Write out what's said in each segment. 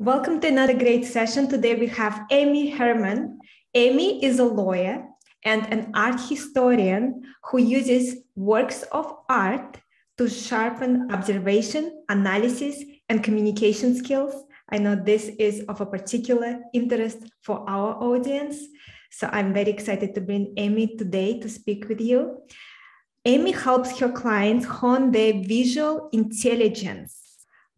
Welcome to another great session. Today we have Amy Herman. Amy is a lawyer and an art historian who uses works of art to sharpen observation, analysis, and communication skills. I know this is of a particular interest for our audience, so I'm very excited to bring Amy today to speak with you. Amy helps her clients hone their visual intelligence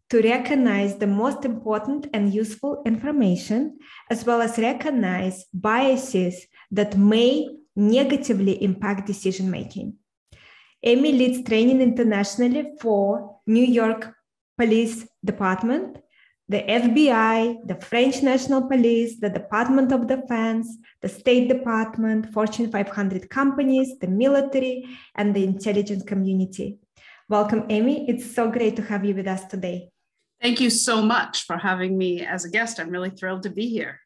to recognize the most important and useful information, as well as recognize biases that may negatively impact decision-making. Amy leads training internationally for New York Police Department, the FBI, the French National Police, the Department of Defense, the State Department, Fortune 500 companies, the military, and the intelligence community. Welcome, Amy. It's so great to have you with us today. Thank you so much for having me as a guest. I'm really thrilled to be here.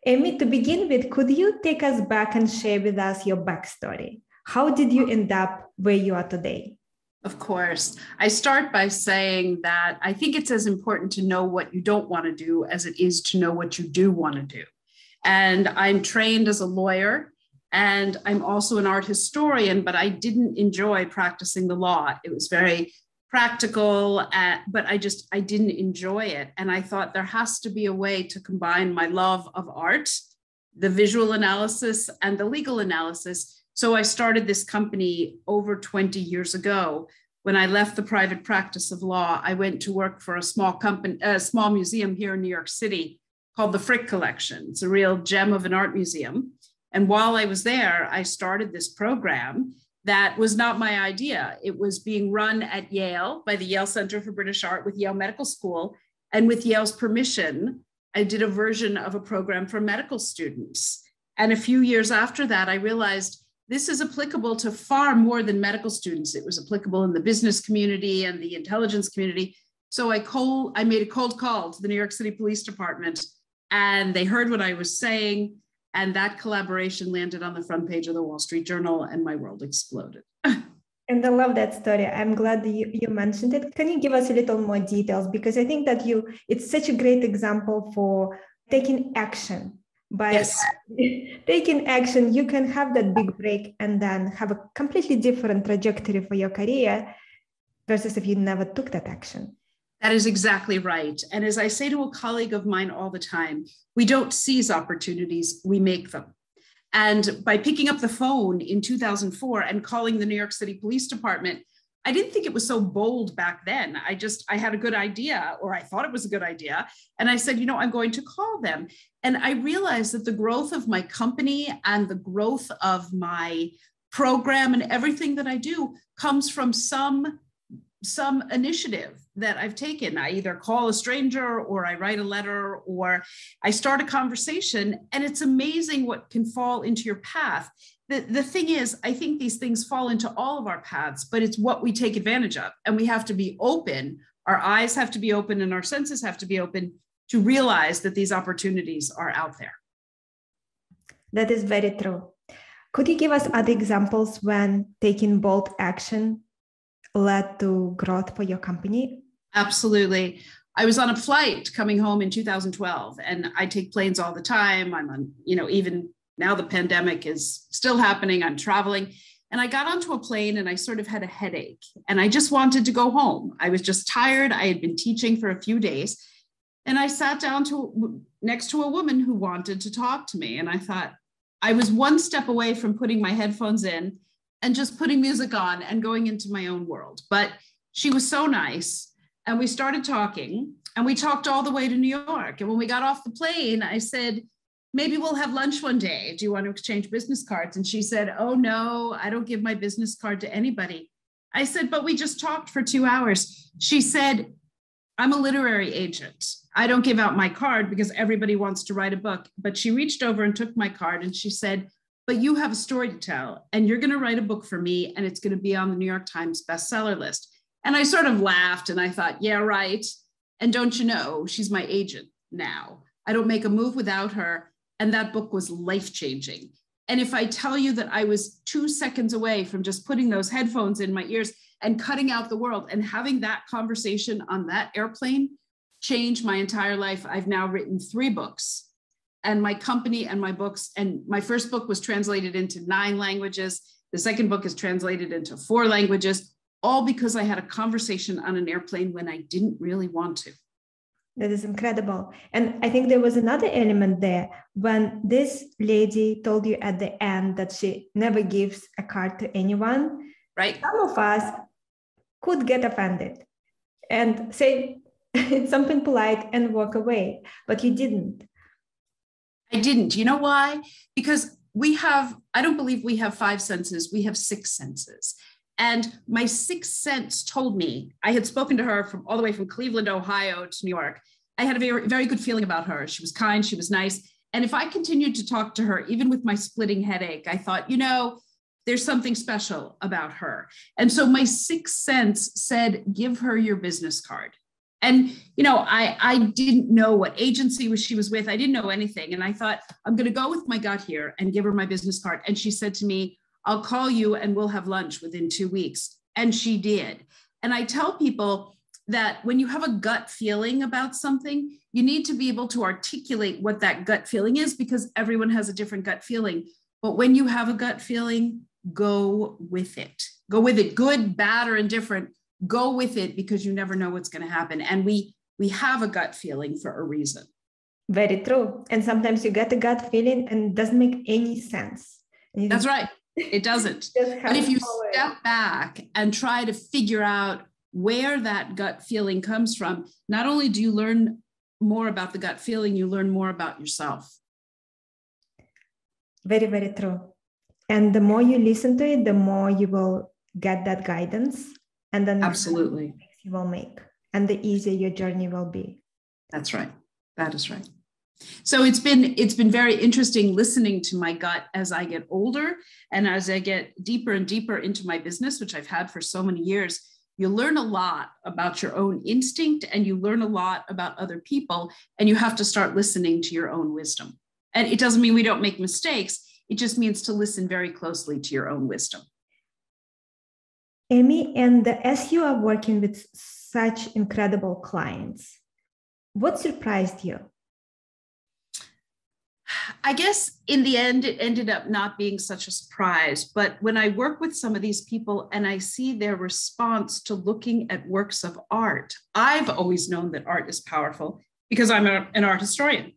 Amy, to begin with, could you take us back and share with us your backstory? How did you end up where you are today? Of course. I start by saying that I think it's as important to know what you don't want to do as it is to know what you do want to do. And I'm trained as a lawyer, and I'm also an art historian, but I didn't enjoy practicing the law. It was very practical, but I didn't enjoy it. And I thought there has to be a way to combine my love of art, the visual analysis, and the legal analysis. So I started this company over 20 years ago. When I left the private practice of law, I went to work for a small museum here in New York City called the Frick Collection. It's a real gem of an art museum. And while I was there, I started this program that was not my idea. It was being run at Yale by the Yale Center for British Art with Yale Medical School. And with Yale's permission, I did a version of a program for medical students. And a few years after that, I realized this is applicable to far more than medical students. It was applicable in the business community and the intelligence community. So I made a cold call to the New York City Police Department, and they heard what I was saying. And that collaboration landed on the front page of the Wall Street Journal, and my world exploded. And I love that story. I'm glad that you mentioned it. Can you give us a little more details? Because I think that it's such a great example for taking action. By taking action, you can have that big break and then have a completely different trajectory for your career versus if you never took that action. That is exactly right. And as I say to a colleague of mine all the time, we don't seize opportunities, we make them. And by picking up the phone in 2004 and calling the New York City Police Department, I didn't think it was so bold back then. I had a good idea, or I thought it was a good idea. And I said, I'm going to call them. And I realized that the growth of my company and the growth of my program and everything that I do comes from some initiative that I've taken. I either call a stranger, or I write a letter, or I start a conversation, and it's amazing what can fall into your path. The thing is, I think these things fall into all of our paths, but it's what we take advantage of. And we have to be open. Our eyes have to be open and our senses have to be open to realize that these opportunities are out there. That is very true. Could you give us other examples when taking bold action led to growth for your company? Absolutely. I was on a flight coming home in 2012, and I take planes all the time. I'm on, even now the pandemic is still happening. I'm traveling, and I got onto a plane and I sort of had a headache and I just wanted to go home. I was just tired. I had been teaching for a few days, and I sat down next to a woman who wanted to talk to me. And I thought, I was one step away from putting my headphones in and just putting music on and going into my own world. But she was so nice. And we started talking, and we talked all the way to New York. And when we got off the plane, I said, maybe we'll have lunch one day. Do you want to exchange business cards? And she said, oh no, I don't give my business card to anybody. I said, but we just talked for 2 hours. She said, I'm a literary agent. I don't give out my card because everybody wants to write a book. But she reached over and took my card, and she said, but you have a story to tell, and you're going to write a book for me, and it's going to be on the New York Times bestseller list. And I sort of laughed, and I thought, yeah, right. And don't you know, she's my agent now. I don't make a move without her. And that book was life-changing. And if I tell you that I was 2 seconds away from just putting those headphones in my ears and cutting out the world and having that conversation on that airplane changed my entire life. I've now written 3 books, and my company and my books, and my first book was translated into 9 languages. The second book is translated into 4 languages, all because I had a conversation on an airplane when I didn't really want to. That is incredible. And I think there was another element there when this lady told you at the end that she never gives a card to anyone. Right. Some of us could get offended and say something polite and walk away, but you didn't. I didn't. You know why? Because I don't believe we have 5 senses. We have 6 senses. And my 6th sense told me, I had spoken to her from all the way from Cleveland, Ohio to New York. I had a very, very good feeling about her. She was kind, she was nice. And if I continued to talk to her, even with my splitting headache, I thought, there's something special about her. And so my 6th sense said, give her your business card. And, I didn't know what agency she was with. I didn't know anything. And I thought, I'm going to go with my gut here and give her my business card. And she said to me, I'll call you and we'll have lunch within 2 weeks. And she did. And I tell people that when you have a gut feeling about something, you need to be able to articulate what that gut feeling is, because everyone has a different gut feeling. But when you have a gut feeling, go with it. Go with it, good, bad, or indifferent. Go with it, because you never know what's going to happen. And we have a gut feeling for a reason. Very true. And sometimes you get a gut feeling and it doesn't make any sense. That's right. It doesn't. But if you step back and try to figure out where that gut feeling comes from, not only do you learn more about the gut feeling, you learn more about yourself. Very, very true. And the more you listen to it, the more you will get that guidance. And then absolutely you will make, and the easier your journey will be. That's right. That is right. So it's been very interesting listening to my gut as I get older, and as I get deeper and deeper into my business, which I've had for so many years. You learn a lot about your own instinct, and you learn a lot about other people, and you have to start listening to your own wisdom. And it doesn't mean we don't make mistakes. It just means to listen very closely to your own wisdom. Amy, and as you are working with such incredible clients, what surprised you? I guess in the end, it ended up not being such a surprise. But when I work with some of these people and I see their response to looking at works of art, I've always known that art is powerful because I'm an art historian.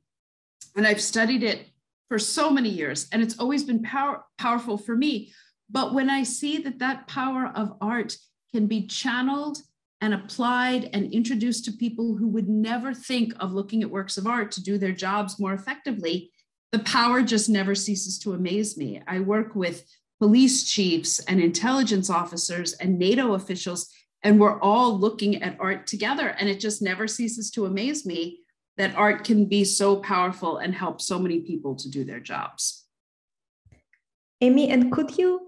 And I've studied it for so many years, and it's always been powerful for me. But when I see that power of art can be channeled and applied and introduced to people who would never think of looking at works of art to do their jobs more effectively, the power just never ceases to amaze me. I work with police chiefs and intelligence officers and NATO officials, and we're all looking at art together. And it just never ceases to amaze me that art can be so powerful and help so many people to do their jobs. Amy, and could you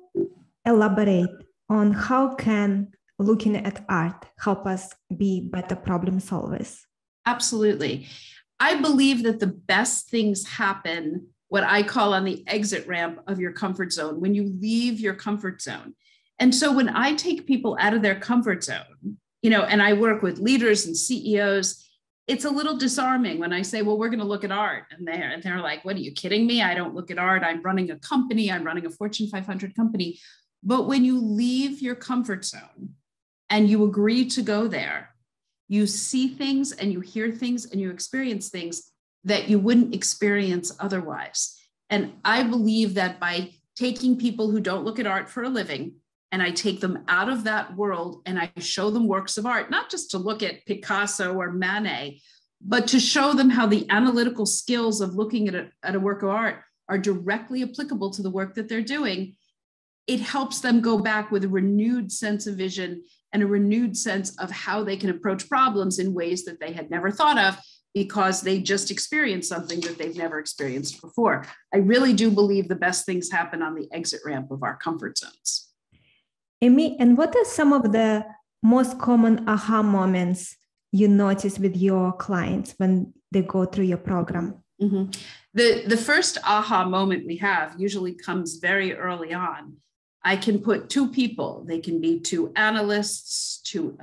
elaborate on how can looking at art help us be better problem solvers? Absolutely. I believe that the best things happen, what I call on the exit ramp of your comfort zone, when you leave your comfort zone. And so when I take people out of their comfort zone, and I work with leaders and CEOs, it's a little disarming when I say, well, we're going to look at art. And they're like, what, are you kidding me? I don't look at art. I'm running a company. I'm running a Fortune 500 company. But when you leave your comfort zone and you agree to go there, you see things and you hear things and you experience things that you wouldn't experience otherwise. And I believe that by taking people who don't look at art for a living, and I take them out of that world and I show them works of art, not just to look at Picasso or Manet, but to show them how the analytical skills of looking at a work of art are directly applicable to the work that they're doing. It helps them go back with a renewed sense of vision and a renewed sense of how they can approach problems in ways that they had never thought of, because they just experienced something that they've never experienced before. I really do believe the best things happen on the exit ramp of our comfort zones. Amy, and what are some of the most common aha moments you notice with your clients when they go through your program? Mm-hmm. The first aha moment we have usually comes very early on. I can put 2 people, they can be 2 analysts, 2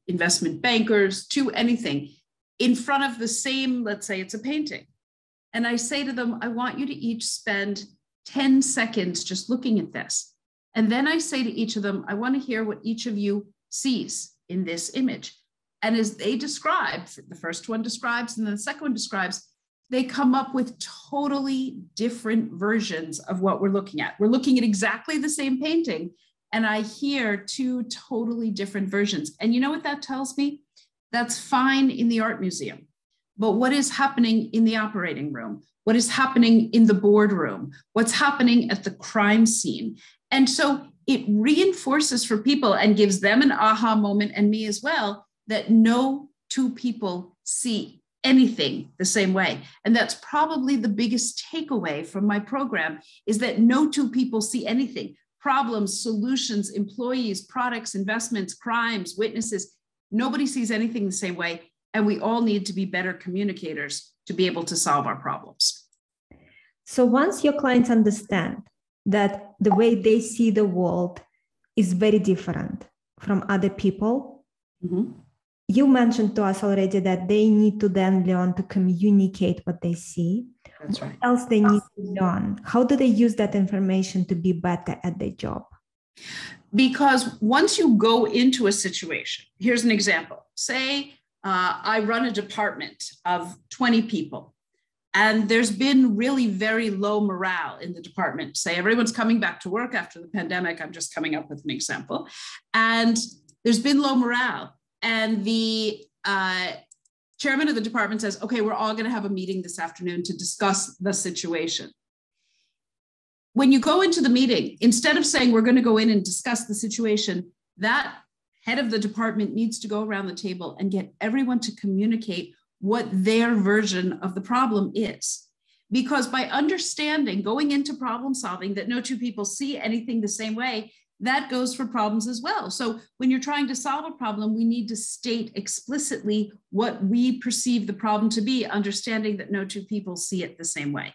investment bankers, 2 anything, in front of the same, let's say it's a painting. And I say to them, I want you to each spend 10 seconds just looking at this. And then I say to each of them, I want to hear what each of you sees in this image. And as they describe, the first one describes, and then the second one describes, they come up with totally different versions of what we're looking at. We're looking at exactly the same painting, and I hear two totally different versions. And you know what that tells me? That's fine in the art museum. But what is happening in the operating room? What is happening in the boardroom? What's happening at the crime scene? And so it reinforces for people and gives them an aha moment, and me as well, that no two people see anything the same way. And that's probably the biggest takeaway from my program, is that no two people see anything. Problems, solutions, employees, products, investments, crimes, witnesses, nobody sees anything the same way. And we all need to be better communicators to be able to solve our problems. So once your clients understand that the way they see the world is very different from other people, you mentioned to us already that they need to then learn to communicate what they see. That's right. What else they need to learn? How do they use that information to be better at their job? Because once you go into a situation, here's an example. Say I run a department of 20 people, and there's been really very low morale in the department. Say everyone's coming back to work after the pandemic. I'm just coming up with an example. And there's been low morale. And the chairman of the department says, okay, we're all going to have a meeting this afternoon to discuss the situation. When you go into the meeting, instead of saying we're going to go in and discuss the situation, that head of the department needs to go around the table and get everyone to communicate what their version of the problem is. Because by understanding, going into problem solving, that no two people see anything the same way, that goes for problems as well. So when you're trying to solve a problem, we need to state explicitly what we perceive the problem to be, understanding that no two people see it the same way.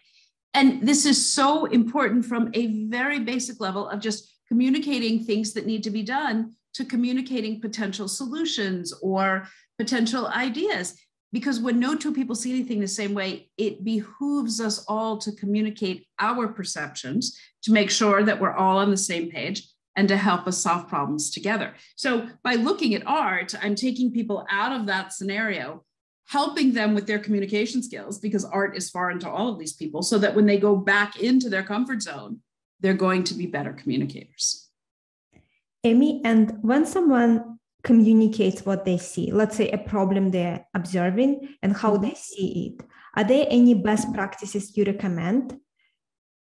And this is so important from a very basic level of just communicating things that need to be done to communicating potential solutions or potential ideas. Because when no two people see anything the same way, it behooves us all to communicate our perceptions to make sure that we're all on the same page and to help us solve problems together. So by looking at art, I'm taking people out of that scenario, helping them with their communication skills, because art is foreign to all of these people, so that when they go back into their comfort zone, they're going to be better communicators. Amy, and when someone communicates what they see, let's say a problem they're observing and how they see it, are there any best practices you recommend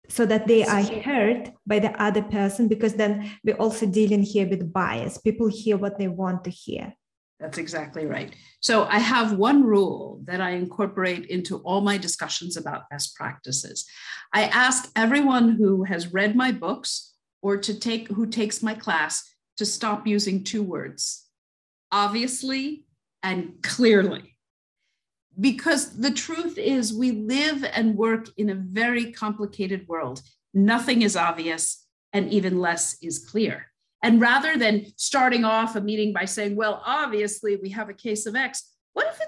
so that they are heard by the other person? Because then we're also dealing here with bias. People hear what they want to hear. That's exactly right. So I have one rule that I incorporate into all my discussions about best practices. I ask everyone who has read my books or who takes my class to stop using two words, obviously and clearly. Because the truth is, we live and work in a very complicated world. Nothing is obvious, and even less is clear. And rather than starting off a meeting by saying, well, obviously we have a case of X, what if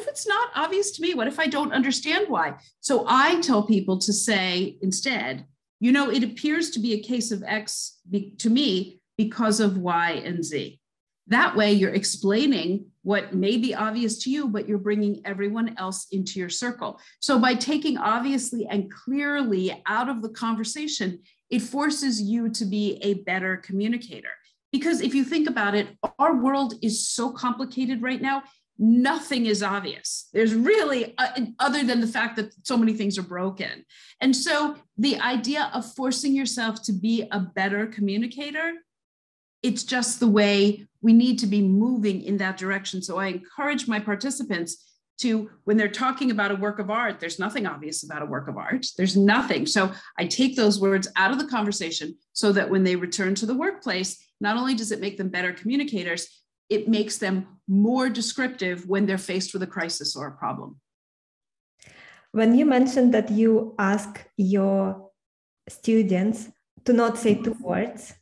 it's not obvious to me? What if I don't understand why? So I tell people to say instead, you know, it appears to be a case of X to me because of Y and Z. That way you're explaining what may be obvious to you, but you're bringing everyone else into your circle. So by taking obviously and clearly out of the conversation, it forces you to be a better communicator. Because if you think about it, our world is so complicated right now, nothing is obvious. There's really, other than the fact that so many things are broken. And so the idea of forcing yourself to be a better communicator, it's just the way we need to be moving in that direction. So I encourage my participants to, when they're talking about a work of art, there's nothing obvious about a work of art. There's nothing. So I take those words out of the conversation so that when they return to the workplace, not only does it make them better communicators, it makes them more descriptive when they're faced with a crisis or a problem. When you mentioned that you ask your students to not say two words,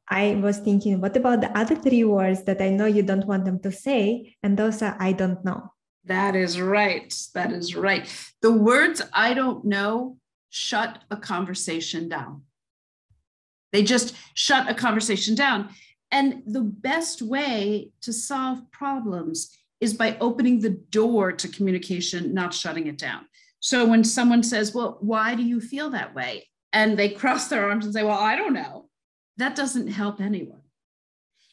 I was thinking, what about the other three words that I know you don't want them to say? And those are, I don't know. That is right. That is right. The words I don't know shut a conversation down. They just shut a conversation down. And the best way to solve problems is by opening the door to communication, not shutting it down. So when someone says, well, why do you feel that way? And they cross their arms and say, well, I don't know. That doesn't help anyone.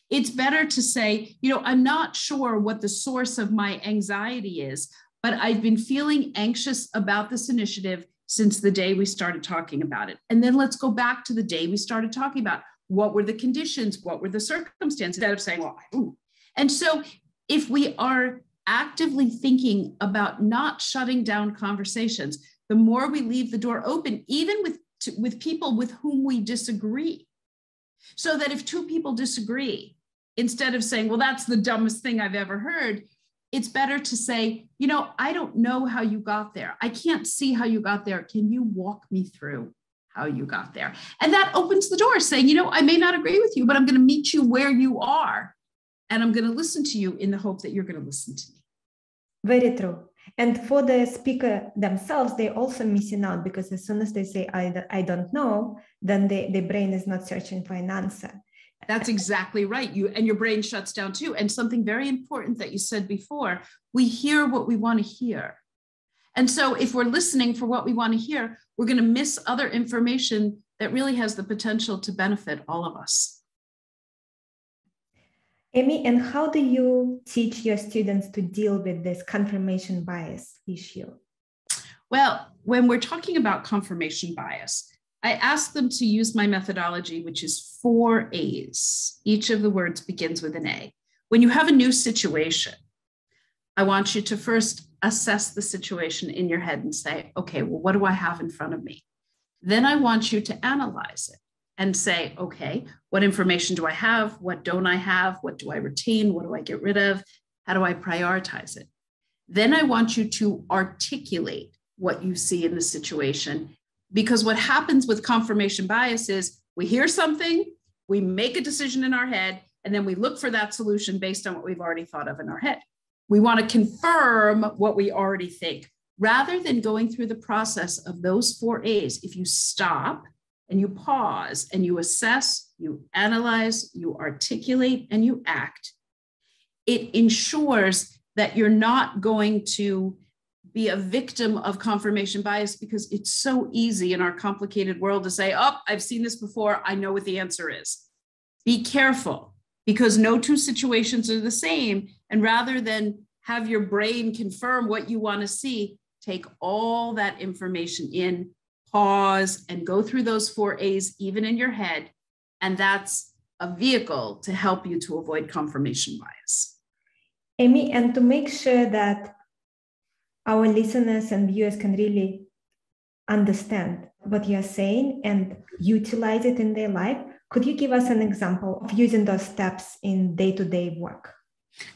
It's better to say, I'm not sure what the source of my anxiety is, but I've been feeling anxious about this initiative since the day we started talking about it. And then let's go back to the day we started talking about what were the conditions, what were the circumstances, instead of saying, well, I don't know. And so if we are actively thinking about not shutting down conversations, the more we leave the door open, even with people with whom we disagree. So that if two people disagree, instead of saying, well, that's the dumbest thing I've ever heard, it's better to say, I don't know how you got there. I can't see how you got there. Can you walk me through how you got there? And that opens the door saying, I may not agree with you, but I'm going to meet you where you are. And I'm going to listen to you in the hope that you're going to listen to me. Very true. And for the speaker themselves, they're also missing out, because as soon as they say, I don't know, then the brain is not searching for an answer. That's exactly right. And your brain shuts down too. And something very important that you said before, we hear what we want to hear. And so if we're listening for what we want to hear, we're going to miss other information that really has the potential to benefit all of us. Amy, and how do you teach your students to deal with this confirmation bias issue? Well, when we're talking about confirmation bias, I ask them to use my methodology, which is 4 A's. Each of the words begins with an A. When you have a new situation, I want you to first assess the situation in your head and say, okay, well, what do I have in front of me? Then I want you to analyze it and say, okay, what information do I have? What don't I have? What do I retain? What do I get rid of? How do I prioritize it? Then I want you to articulate what you see in the situation, because what happens with confirmation bias is we hear something, we make a decision in our head, and then we look for that solution based on what we've already thought of in our head. We want to confirm what we already think. Rather than going through the process of those 4 A's, if you stop and you pause and you assess, you analyze, you articulate, and you act, it ensures that you're not going to be a victim of confirmation bias, because it's so easy in our complicated world to say, oh, I've seen this before, I know what the answer is. Be careful, because no two situations are the same. And rather than have your brain confirm what you want to see, take all that information in, pause, and go through those 4 A's even in your head. And that's a vehicle to help you to avoid confirmation bias. Amy, and to make sure that our listeners and viewers can really understand what you're saying and utilize it in their life, could you give us an example of using those steps in day-to-day work?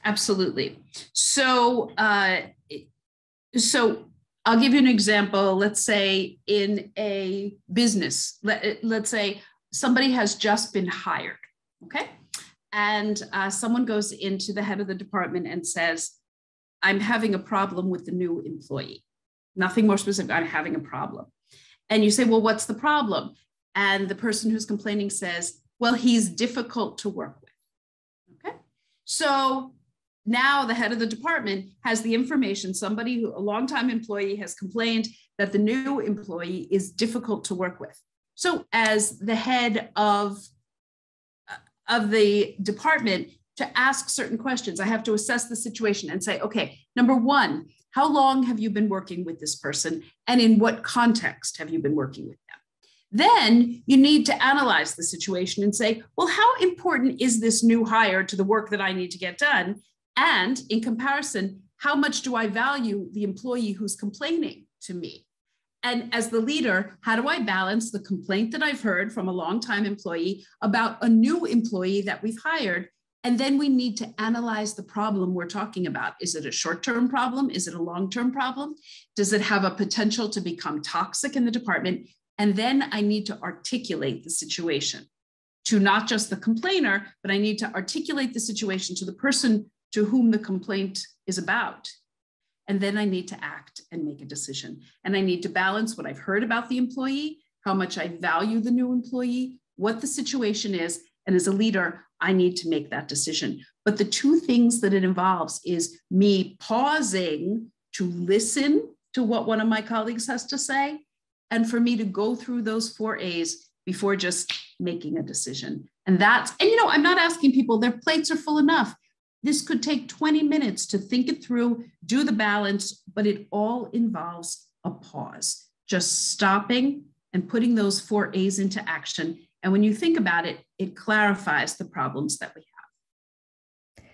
Absolutely. So I'll give you an example. Let's say in a business, let's say somebody has just been hired, okay? And someone goes into the head of the department and says, I'm having a problem with the new employee. Nothing more specific, I'm having a problem. And you say, well, what's the problem? And the person who's complaining says, well, he's difficult to work with. Okay. So now the head of the department has the information, somebody who, a longtime employee, has complained that the new employee is difficult to work with. So as the head of the department, to ask certain questions, I have to assess the situation and say, okay, number one, how long have you been working with this person? And in what context have you been working with them? Then you need to analyze the situation and say, well, how important is this new hire to the work that I need to get done? And in comparison, how much do I value the employee who's complaining to me? And as the leader, how do I balance the complaint that I've heard from a longtime employee about a new employee that we've hired? And then we need to analyze the problem we're talking about. Is it a short-term problem? Is it a long-term problem? Does it have a potential to become toxic in the department? And then I need to articulate the situation. to not just the complainer, but I need to articulate the situation to the person to whom the complaint is about. And then I need to act and make a decision. And I need to balance what I've heard about the employee, how much I value the new employee, what the situation is. And as a leader, I need to make that decision. But the two things that it involves is me pausing to listen to what one of my colleagues has to say, and for me to go through those 4 A's before just making a decision. And I'm not asking people, their plates are full enough. This could take 20 minutes to think it through, do the balance, but it all involves a pause, just stopping and putting those 4 A's into action. And when you think about it, it clarifies the problems that we have.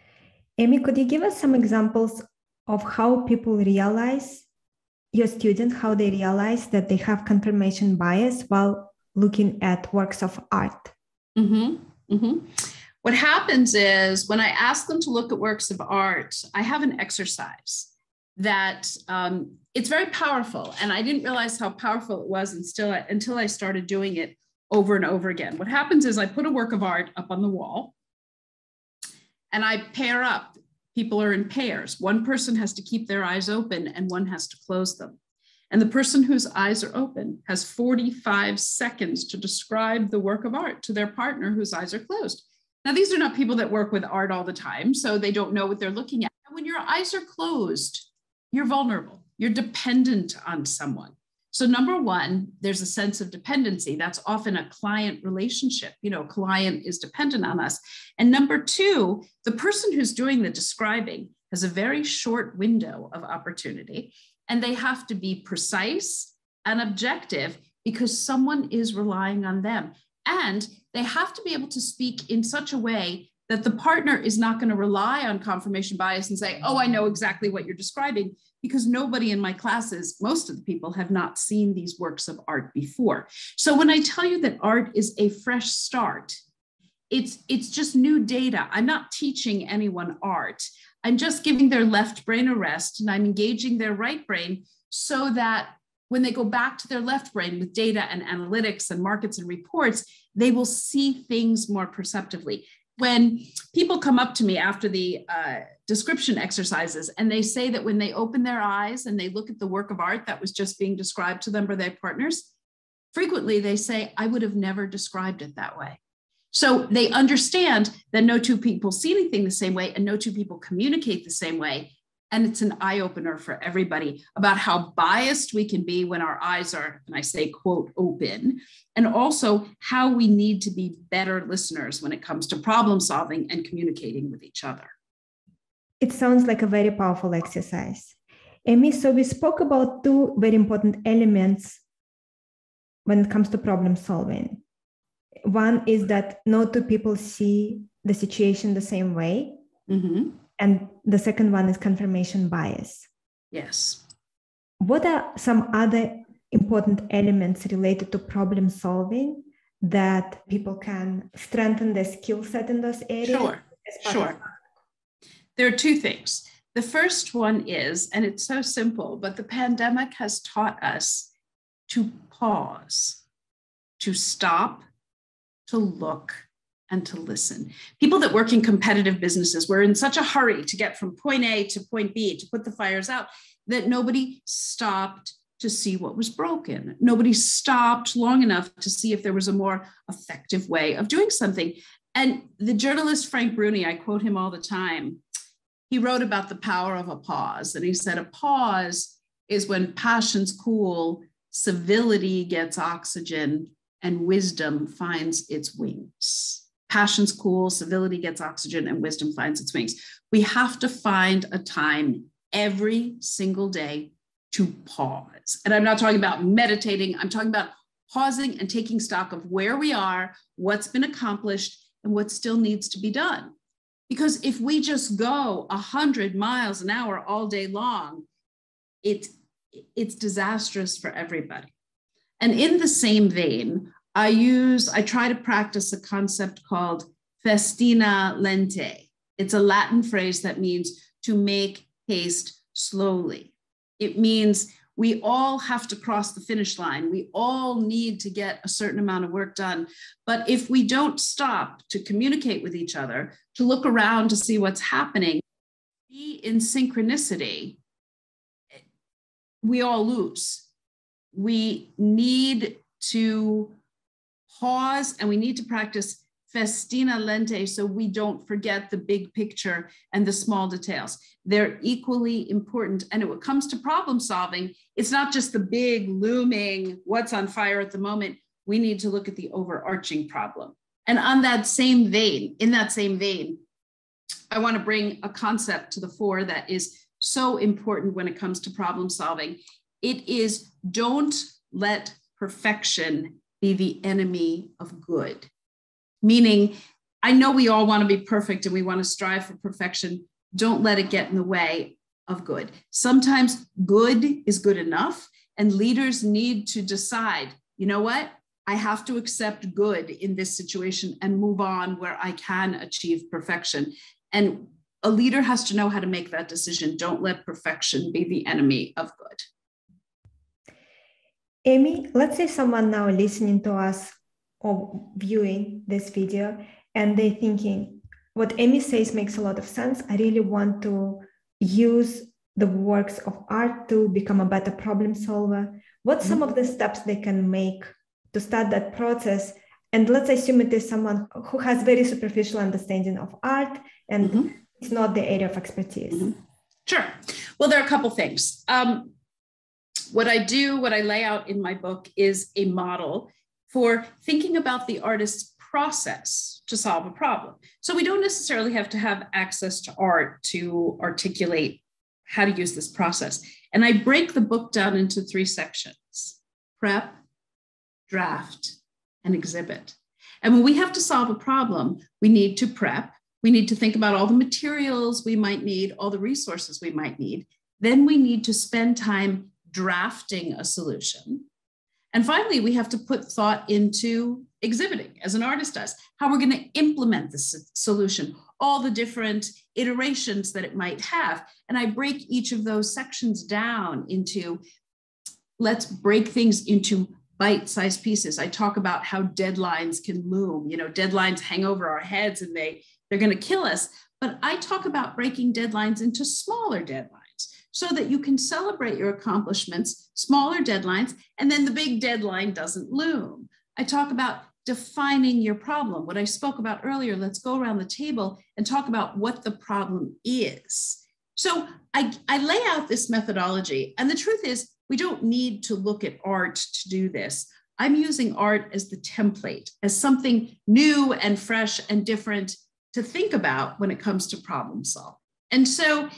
Amy, could you give us some examples of how people realize, your students, how they realize that they have confirmation bias while looking at works of art? What happens is when I ask them to look at works of art, I have an exercise that it's very powerful. And I didn't realize how powerful it was until I started doing it over and over again. What happens is I put a work of art up on the wall and I pair up. People are in pairs. One person has to keep their eyes open and one has to close them. And the person whose eyes are open has 45 seconds to describe the work of art to their partner whose eyes are closed. Now, these are not people that work with art all the time, so they don't know what they're looking at. And when your eyes are closed, you're vulnerable. You're dependent on someone. So number one, there's a sense of dependency. That's often a client relationship. Client is dependent on us. And number two, the person who's doing the describing has a very short window of opportunity, and they have to be precise and objective because someone is relying on them. And they have to be able to speak in such a way that the partner is not going to rely on confirmation bias and say, oh, I know exactly what you're describing, because nobody in my classes, most of the people have not seen these works of art before. So when I tell you that art is a fresh start, it's just new data. I'm not teaching anyone art. I'm just giving their left brain a rest, and I'm engaging their right brain so that when they go back to their left brain with data and analytics and markets and reports, they will see things more perceptively. When people come up to me after the description exercises and they say that when they open their eyes and they look at the work of art that was just being described to them by their partners, frequently they say, I would have never described it that way. So they understand that no two people see anything the same way and no two people communicate the same way. And it's an eye-opener for everybody about how biased we can be when our eyes are, and I say, quote, open, and also how we need to be better listeners when it comes to problem solving and communicating with each other. It sounds like a very powerful exercise. Amy, so we spoke about two very important elements when it comes to problem solving. One is that no two people see the situation the same way. Mm-hmm. And the second one is confirmation bias. Yes. What are some other important elements related to problem solving that people can strengthen their skill set in those areas? Sure. There are two things. The first one is, and it's so simple, but the pandemic has taught us to pause, to stop, to look, and to listen. People that work in competitive businesses were in such a hurry to get from point A to point B to put the fires out that nobody stopped to see what was broken. Nobody stopped long enough to see if there was a more effective way of doing something. And the journalist Frank Bruni, I quote him all the time, he wrote about the power of a pause. And he said, a pause is when passions cool, civility gets oxygen, and wisdom finds its wings. Passions cool, civility gets oxygen, and wisdom finds its wings. We have to find a time every single day to pause. And I'm not talking about meditating. I'm talking about pausing and taking stock of where we are, what's been accomplished, and what still needs to be done. Because if we just go 100 miles an hour all day long, it's disastrous for everybody. And in the same vein, I try to practice a concept called festina lente. It's a Latin phrase that means to make haste slowly. It means We all have to cross the finish line. We all need to get a certain amount of work done. But if we don't stop to communicate with each other, to look around to see what's happening, be in synchronicity, we all lose. We need to pause and we need to practice festina lente so we don't forget the big picture and the small details. They're equally important. And when it comes to problem solving, it's not just the big looming what's on fire at the moment. We need to look at the overarching problem. And in that same vein, I want to bring a concept to the fore that is so important when it comes to problem solving. It is, don't let perfection be the enemy of good. Meaning, I know we all want to be perfect and we want to strive for perfection. Don't let it get in the way of good. Sometimes good is good enough, and leaders need to decide, you know what? I have to accept good in this situation and move on where I can achieve perfection. And a leader has to know how to make that decision. Don't let perfection be the enemy of good. Amy, let's say someone now listening to us or viewing this video, and they're thinking, what Amy says makes a lot of sense. I really want to use the works of art to become a better problem solver. What's some of the steps they can make to start that process? And let's assume it is someone who has very superficial understanding of art and it's not the area of expertise. Sure. Well, there are a couple things. What I lay out in my book is a model for thinking about the artist's process to solve a problem. So we don't necessarily have to have access to art to articulate how to use this process. And I break the book down into 3 sections: prep, draft, and exhibit. And when we have to solve a problem, we need to prep. We need to think about all the materials we might need, all the resources we might need. Then we need to spend time drafting a solution. And finally, we have to put thought into exhibiting, as an artist does, how we're going to implement this solution, all the different iterations that it might have. And I break each of those sections down into, let's break things into bite-sized pieces. I talk about how deadlines can loom. You know, deadlines hang over our heads and they're going to kill us. But I talk about breaking deadlines into smaller deadlines, so that you can celebrate your accomplishments, smaller deadlines, and then the big deadline doesn't loom. I talk about defining your problem. What I spoke about earlier, let's go around the table and talk about what the problem is. So I lay out this methodology, and the truth is, we don't need to look at art to do this. I'm using art as the template, as something new and fresh and different to think about when it comes to problem solving. And so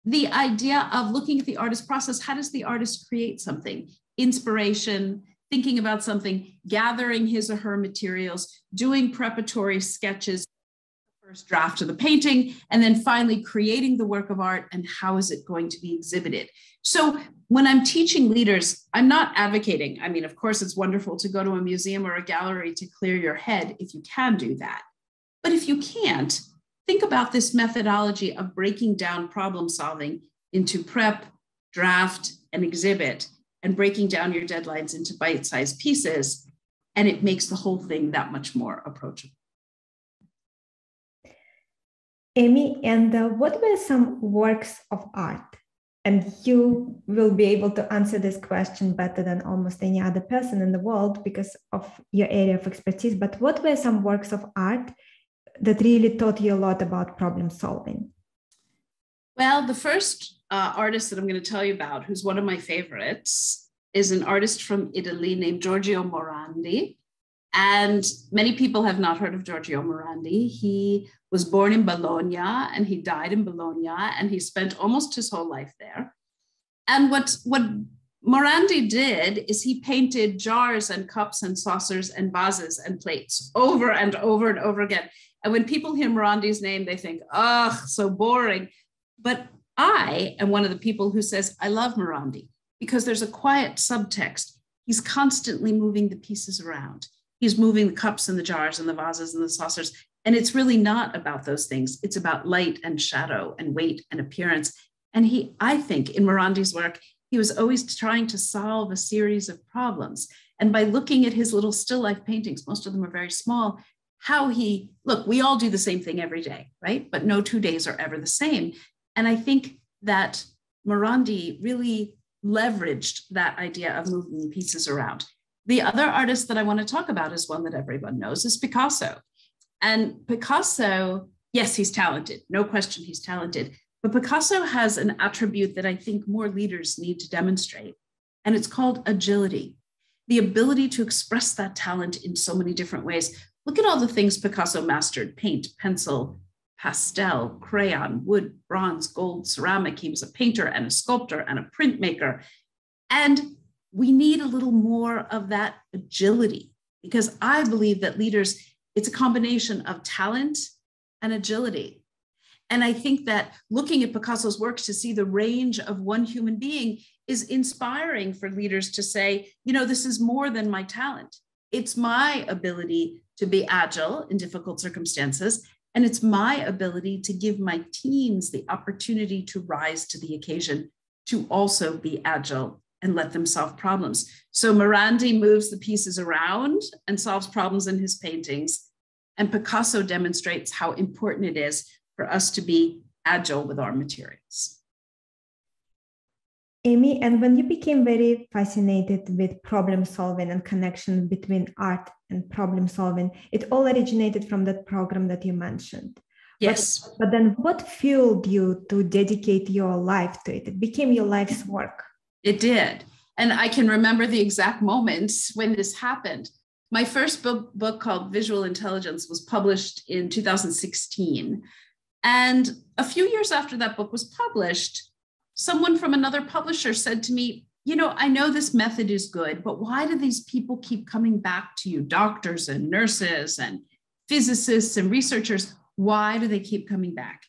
the idea of looking at the artist process, how does the artist create something? Inspiration, thinking about something, gathering his or her materials, doing preparatory sketches, first draft of the painting, and then finally creating the work of art and how is it going to be exhibited. So when I'm teaching leaders, I'm not advocating. I mean, of course, it's wonderful to go to a museum or a gallery to clear your head if you can do that. But if you can't, think about this methodology of breaking down problem solving into prep, draft, and exhibit, and breaking down your deadlines into bite-sized pieces, and it makes the whole thing that much more approachable. Amy, and what were some works of art? And you will be able to answer this question better than almost any other person in the world because of your area of expertise, but what were some works of art that really taught you a lot about problem solving? Well, the first artist that I'm going to tell you about, who's one of my favorites, is an artist from Italy named Giorgio Morandi. And many people have not heard of Giorgio Morandi. He was born in Bologna and he died in Bologna, and he spent almost his whole life there. And what Morandi did is he painted jars and cups and saucers and vases and plates over and over and over again. And when people hear Morandi's name, they think, oh, so boring. But I am one of the people who says, I love Morandi because there's a quiet subtext. He's constantly moving the pieces around. He's moving the cups and the jars and the vases and the saucers. And it's really not about those things. It's about light and shadow and weight and appearance. And I think in Morandi's work, He was always trying to solve a series of problems. And by looking at his little still life paintings, most of them are very small, we all do the same thing every day, right? But no 2 days are ever the same. And I think that Morandi really leveraged that idea of moving pieces around. The other artist that I want to talk about is one that everyone knows, is Picasso. And Picasso, yes, he's talented. No question he's talented. But Picasso has an attribute that I think more leaders need to demonstrate. And it's called agility, the ability to express that talent in so many different ways. Look at all the things Picasso mastered: paint, pencil, pastel, crayon, wood, bronze, gold, ceramic. He was a painter and a sculptor and a printmaker. And we need a little more of that agility, because I believe that leaders, it's a combination of talent and agility. And I think that looking at Picasso's works to see the range of one human being is inspiring for leaders to say, this is more than my talent. It's my ability to be agile in difficult circumstances. And it's my ability to give my teams the opportunity to rise to the occasion, to also be agile and let them solve problems. So Morandi moves the pieces around and solves problems in his paintings. And Picasso demonstrates how important it is for us to be agile with our materials. Amy, and when you became very fascinated with problem solving and connection between art and problem solving, it all originated from that program that you mentioned. Yes. But then what fueled you to dedicate your life to it? It became your life's work. It did. And I can remember the exact moments when this happened. My first book called Visual Intelligence was published in 2016. And a few years after that book was published, someone from another publisher said to me, I know this method is good, but why do these people keep coming back to you? Doctors and nurses and physicists and researchers, why do they keep coming back?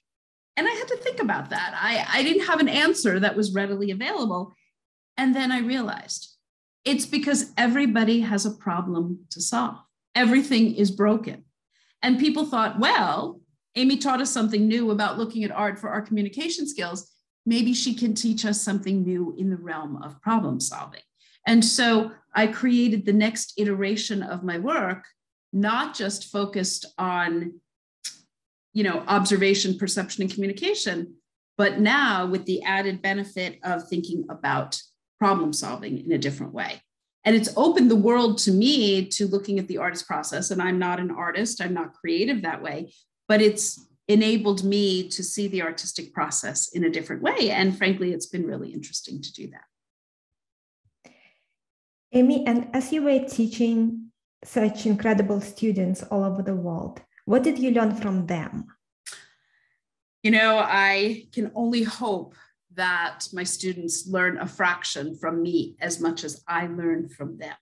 And I had to think about that. I didn't have an answer that was readily available. And then I realized it's because everybody has a problem to solve. Everything is broken. And people thought, well, Amy taught us something new about looking at art for our communication skills. Maybe she can teach us something new in the realm of problem solving. And so I created the next iteration of my work, not just focused on, observation, perception, and communication, but now with the added benefit of thinking about problem solving in a different way. And it's opened the world to me to looking at the artist process. And I'm not an artist, I'm not creative that way, but it's enabled me to see the artistic process in a different way. And frankly, it's been really interesting to do that. Amy, and as you were teaching such incredible students all over the world, what did you learn from them? I can only hope that my students learn a fraction from me as much as I learned from them.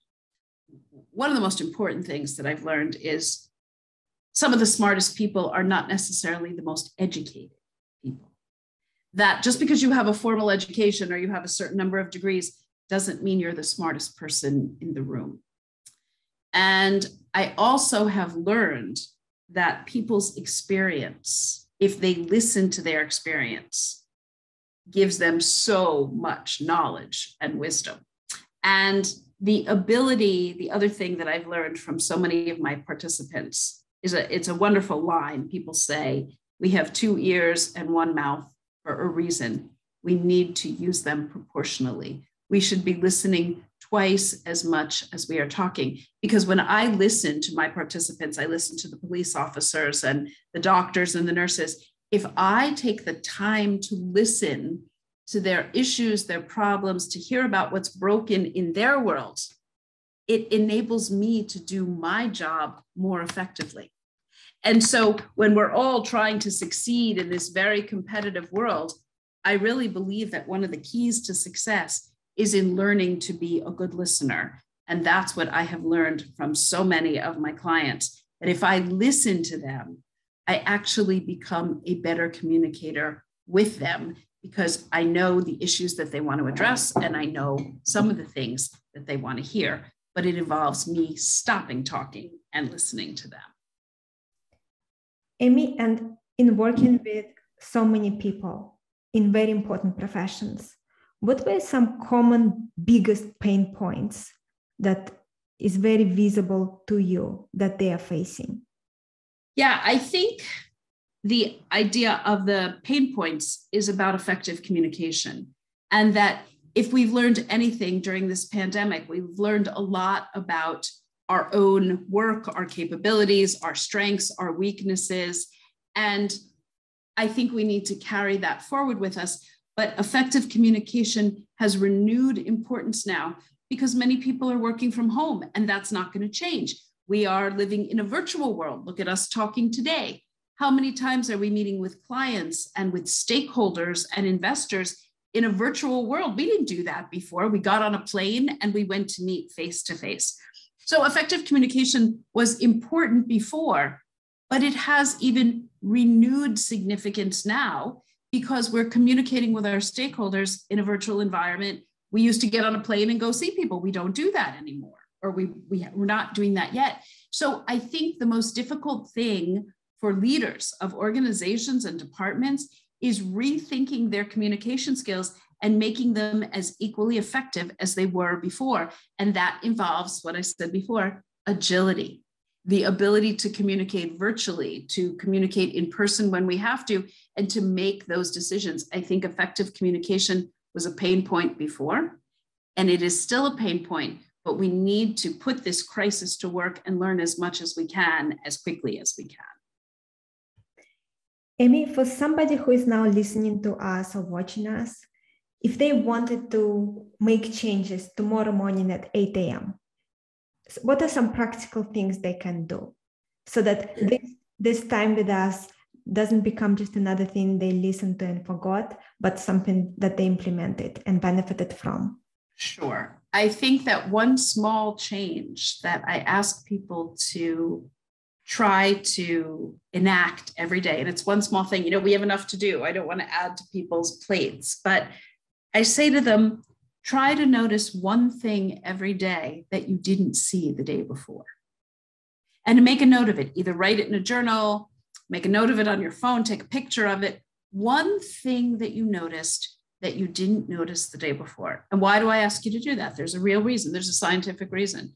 One of the most important things that I've learned is some of the smartest people are not necessarily the most educated people. That just because you have a formal education or you have a certain number of degrees doesn't mean you're the smartest person in the room. And I also have learned that people's experience, if they listen to their experience, gives them so much knowledge and wisdom. And the other thing that I've learned from so many of my participants is it's a wonderful line. People say, we have 2 ears and 1 mouth for a reason. We need to use them proportionally. We should be listening twice as much as we are talking. Because when I listen to my participants, I listen to the police officers and the doctors and the nurses. If I take the time to listen to their issues, their problems, to hear about what's broken in their world, it enables me to do my job more effectively. And so when we're all trying to succeed in this very competitive world, I really believe that one of the keys to success is in learning to be a good listener. And that's what I have learned from so many of my clients, that if I listen to them, I actually become a better communicator with them, because I know the issues that they want to address and I know some of the things that they want to hear, but it involves me stopping talking and listening to them. Amy, and in working with so many people in very important professions, what were some common biggest pain points that is very visible to you that they are facing? Yeah, I think the idea of the pain points is about effective communication. And that if we've learned anything during this pandemic, we've learned a lot about our own work, our capabilities, our strengths, our weaknesses. And I think we need to carry that forward with us. But effective communication has renewed importance now because many people are working from home, and that's not going to change. We are living in a virtual world. Look at us talking today. How many times are we meeting with clients and with stakeholders and investors in a virtual world? We didn't do that before. We got on a plane and we went to meet face to face. So effective communication was important before, but it has even renewed significance now because we're communicating with our stakeholders in a virtual environment. We used to get on a plane and go see people. We don't do that anymore, or we're not doing that yet. So I think the most difficult thing for leaders of organizations and departments is rethinking their communication skills and making them as equally effective as they were before. And that involves what I said before, agility, the ability to communicate virtually, to communicate in person when we have to, and to make those decisions. I think effective communication was a pain point before, and it is still a pain point, but we need to put this crisis to work and learn as much as we can, as quickly as we can. Amy, for somebody who is now listening to us or watching us, if they wanted to make changes tomorrow morning at 8 a.m., what are some practical things they can do so that this time with us doesn't become just another thing they listened to and forgot, but something that they implemented and benefited from? Sure. I think that one small change that I ask people to try to enact every day, and it's one small thing, we have enough to do. I don't want to add to people's plates, but I say to them, try to notice one thing every day that you didn't see the day before. And to make a note of it, either write it in a journal, make a note of it on your phone, take a picture of it. One thing that you noticed that you didn't notice the day before. And why do I ask you to do that? There's a real reason. There's a scientific reason.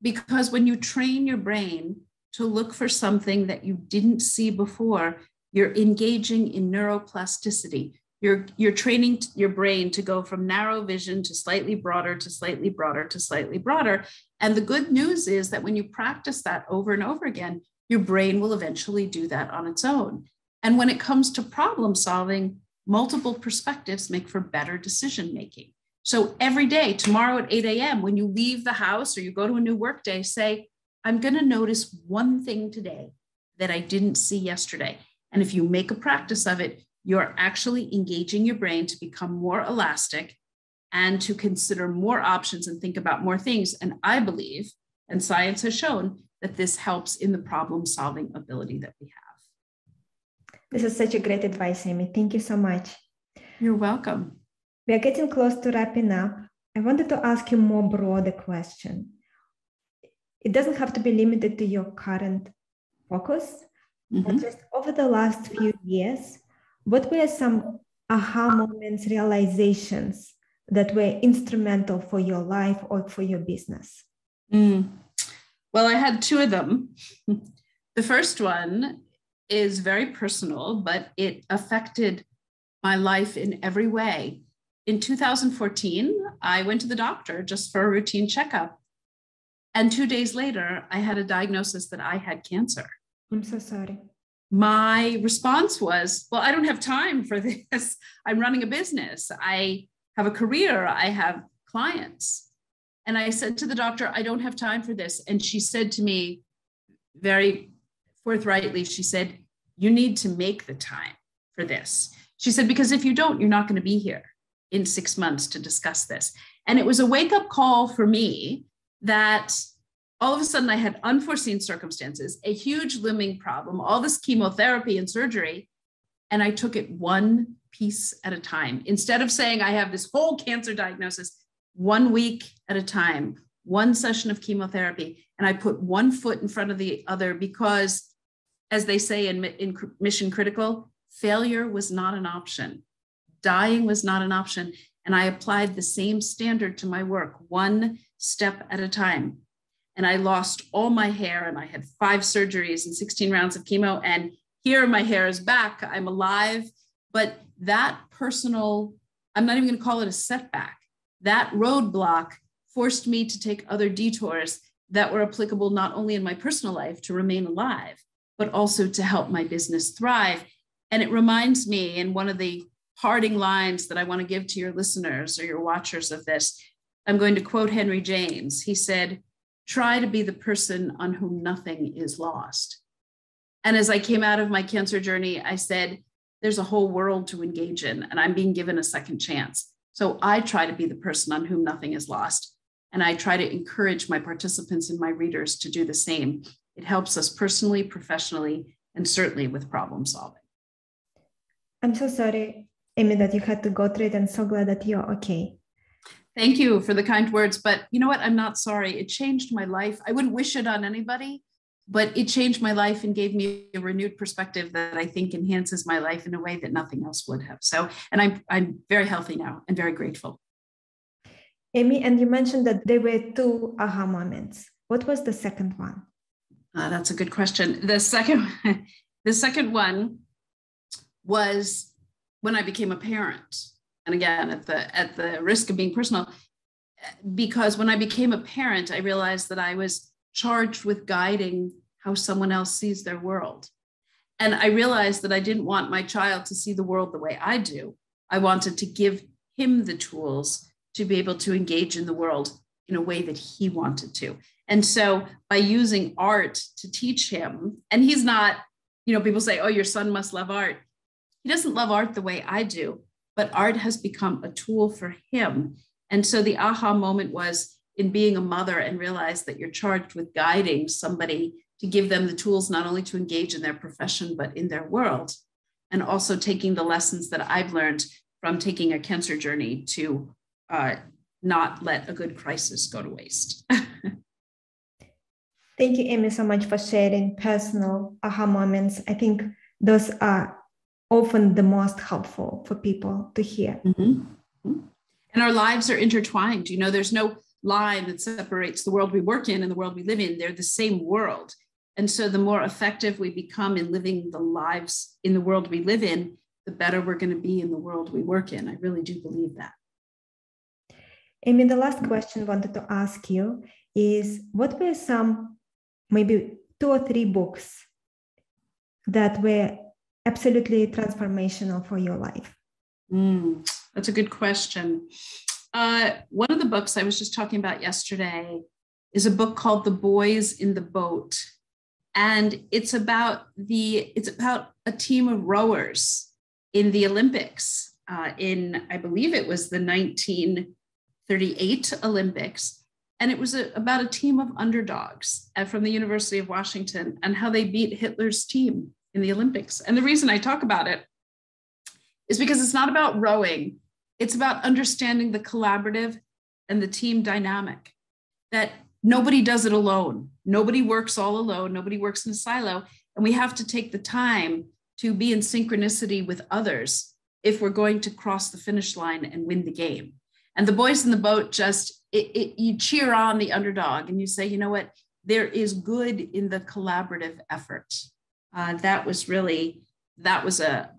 Because when you train your brain to look for something that you didn't see before, you're engaging in neuroplasticity. You're training your brain to go from narrow vision to slightly broader, to slightly broader, to slightly broader. And the good news is that when you practice that over and over again, your brain will eventually do that on its own. And when it comes to problem solving, multiple perspectives make for better decision making. So every day, tomorrow at 8 a.m., when you leave the house or you go to a new work day, say, I'm going to notice one thing today that I didn't see yesterday. And if you make a practice of it, you're actually engaging your brain to become more elastic and to consider more options and think about more things. And I believe, and science has shown, that this helps in the problem-solving ability that we have. This is such a great advice, Amy. Thank you so much. You're welcome. We are getting close to wrapping up. I wanted to ask you a more broader question. It doesn't have to be limited to your current focus, but just over the last few years, what were some aha moments, realizations that were instrumental for your life or for your business? Well, I had two of them. The first one is very personal, but it affected my life in every way. In 2014, I went to the doctor just for a routine checkup. And 2 days later, I had a diagnosis that I had cancer. I'm so sorry. My response was, well, I don't have time for this. I'm running a business. I have a career. I have clients. And I said to the doctor, I don't have time for this. And she said to me very forthrightly, she said, you need to make the time for this. She said, because if you don't, you're not going to be here in 6 months to discuss this. And it was a wake-up call for me that all of a sudden I had unforeseen circumstances, a huge looming problem, all this chemotherapy and surgery, and I took it one piece at a time. Instead of saying I have this whole cancer diagnosis, 1 week at a time, one session of chemotherapy, and I put one foot in front of the other because, as they say in Mission Critical, failure was not an option. Dying was not an option. And I applied the same standard to my work, one step at a time. And I lost all my hair, and I had 5 surgeries and 16 rounds of chemo. And here my hair is back. I'm alive. But that personal, I'm not even going to call it a setback. That roadblock forced me to take other detours that were applicable not only in my personal life to remain alive, but also to help my business thrive. And it reminds me, in one of the parting lines that I want to give to your listeners or your watchers of this, I'm going to quote Henry James. He said, "Try to be the person on whom nothing is lost." And as I came out of my cancer journey, I said, there's a whole world to engage in, and I'm being given a second chance. So I try to be the person on whom nothing is lost. And I try to encourage my participants and my readers to do the same. It helps us personally, professionally, and certainly with problem solving. I'm so sorry, Amy, that you had to go through it, and so glad that you're okay. Thank you for the kind words. But you know what? I'm not sorry. It changed my life. I wouldn't wish it on anybody, but it changed my life and gave me a renewed perspective that I think enhances my life in a way that nothing else would have. So, and I'm very healthy now and very grateful. Amy, and you mentioned that there were 2 aha moments. What was the second one? That's a good question. The second one was when I became a parent. And again, at the risk of being personal, because when I became a parent, I realized that I was charged with guiding how someone else sees their world. And I realized that I didn't want my child to see the world the way I do. I wanted to give him the tools to be able to engage in the world in a way that he wanted to. And so by using art to teach him, and he's not, people say, oh, your son must love art. He doesn't love art the way I do, but art has become a tool for him. And so the aha moment was in being a mother and realize that you're charged with guiding somebody to give them the tools not only to engage in their profession, but in their world. And also taking the lessons that I've learned from taking a cancer journey to not let a good crisis go to waste. Thank you, Amy, so much for sharing personal aha moments. I think those are often the most helpful for people to hear. Mm-hmm. And our lives are intertwined. There's no line that separates the world we work in and the world we live in. They're the same world. And so the more effective we become in living the lives in the world we live in, the better we're going to be in the world we work in. I really do believe that. Amy, the last question I wanted to ask you is, what were some, maybe 2 or 3 books that were absolutely transformational for your life? That's a good question. One of the books I was just talking about yesterday is a book called The Boys in the Boat. And it's about a team of rowers in the Olympics I believe it was the 1938 Olympics. And it was about a team of underdogs from the University of Washington and how they beat Hitler's team in the Olympics. And the reason I talk about it is because it's not about rowing. It's about understanding the collaborative and the team dynamic, that nobody does it alone. Nobody works all alone. Nobody works in a silo. And we have to take the time to be in synchronicity with others if we're going to cross the finish line and win the game. And the boys in the boat you cheer on the underdog and you say, you know what, there is good in the collaborative effort. That was a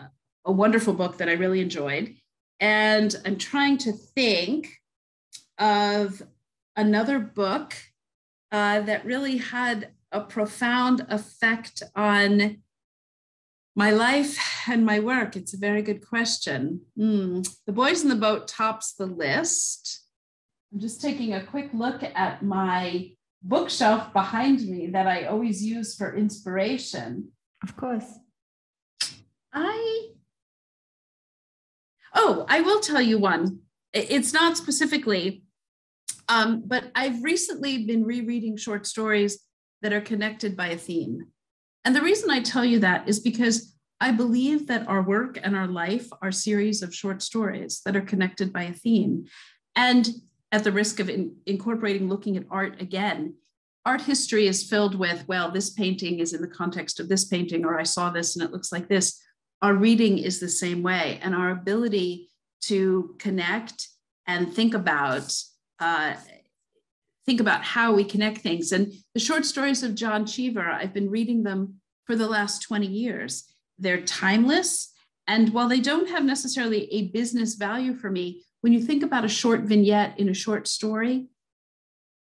wonderful book that I really enjoyed. And I'm trying to think of another book that really had a profound effect on my life and my work. It's a very good question. The Boys in the Boat tops the list. I'm just taking a quick look at my bookshelf behind me that I always use for inspiration. Of course. I will tell you one. It's not specifically, but I've recently been rereading short stories that are connected by a theme. And the reason I tell you that is because I believe that our work and our life are a series of short stories that are connected by a theme. And at the risk of incorporating looking at art again, art history is filled with, well, this painting is in the context of this painting, or I saw this and it looks like this. Our reading is the same way. And our ability to connect and think about how we connect things. And the short stories of John Cheever, I've been reading them for the last 20 years. They're timeless. And while they don't have necessarily a business value for me, when you think about a short vignette in a short story,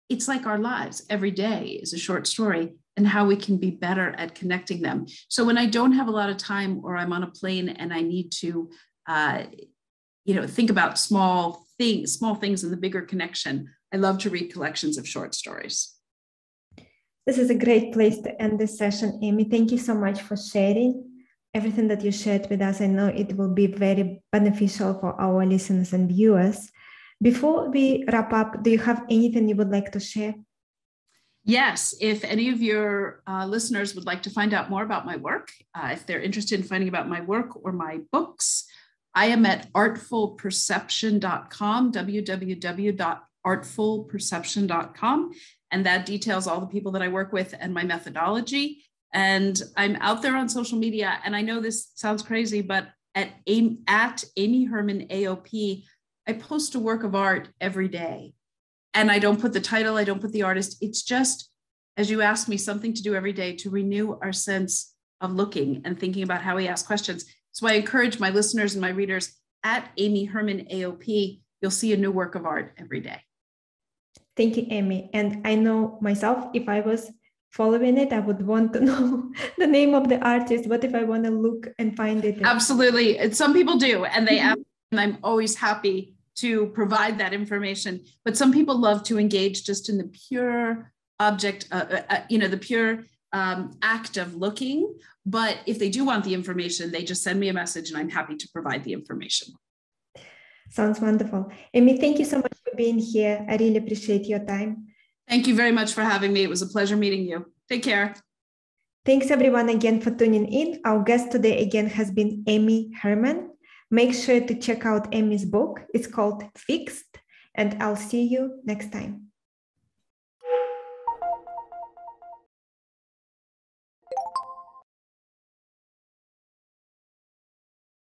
it's like our lives. Every day is a short story, and how we can be better at connecting them. So when I don't have a lot of time, or I'm on a plane and I need to think about small things in the bigger connection, I love to read collections of short stories. This is a great place to end this session, Amy. Thank you so much for sharing everything that you shared with us. I know it will be very beneficial for our listeners and viewers. Before we wrap up, do you have anything you would like to share? Yes, if any of your listeners would like to find out more about my work, if they're interested in finding about my work or my books, I am at artfulperception.com, www.artfulperception.com. And that details all the people that I work with and my methodology. And I'm out there on social media. And I know this sounds crazy, but at Amy Herman AOP, I post a work of art every day. And I don't put the title, I don't put the artist. It's just, as you asked me, something to do every day to renew our sense of looking and thinking about how we ask questions. So I encourage my listeners and my readers at Amy Herman AOP, you'll see a new work of art every day. Thank you, Amy. And I know myself, if I was following it, I would want to know the name of the artist. What if I want to look and find it? Absolutely. Some people do, and they ask, and I'm always happy to provide that information. But some people love to engage just in the pure object, the pure act of looking. But if they do want the information, they just send me a message and I'm happy to provide the information. Sounds wonderful. Amy, thank you so much for being here. I really appreciate your time. Thank you very much for having me. It was a pleasure meeting you. Take care. Thanks everyone again for tuning in. Our guest today again has been Amy Herman. Make sure to check out Amy's book. It's called Fixed, and I'll see you next time.